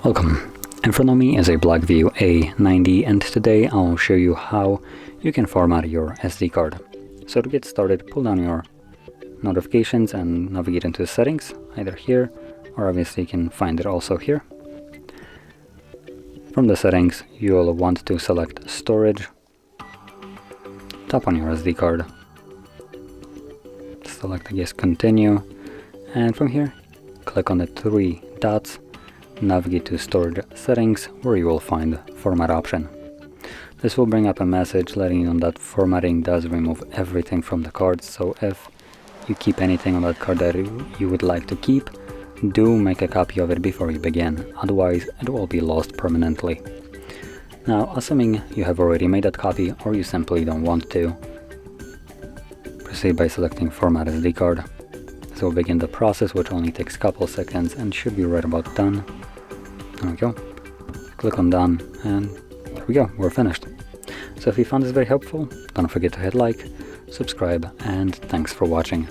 Welcome. In front of me is a Blackview A90 and today I'll show you how you can format your SD card. So to get started, pull down your notifications and navigate into the settings, either here or obviously you can find it also here. From the settings you'll want to select storage, tap on your SD card, select I guess continue, and from here click on the three dots, navigate to storage settings where you will find the format option. This will bring up a message letting you know that formatting does remove everything from the card, so if you keep anything on that card that you would like to keep, do make a copy of it before you begin, otherwise it will be lost permanently. Now, assuming you have already made that copy or you simply don't want to, proceed by selecting Format SD card. This will begin the process, which only takes a couple seconds and should be right about done. There we go. Click on done and there we go, we're finished. So if you found this very helpful, don't forget to hit like, subscribe, and thanks for watching.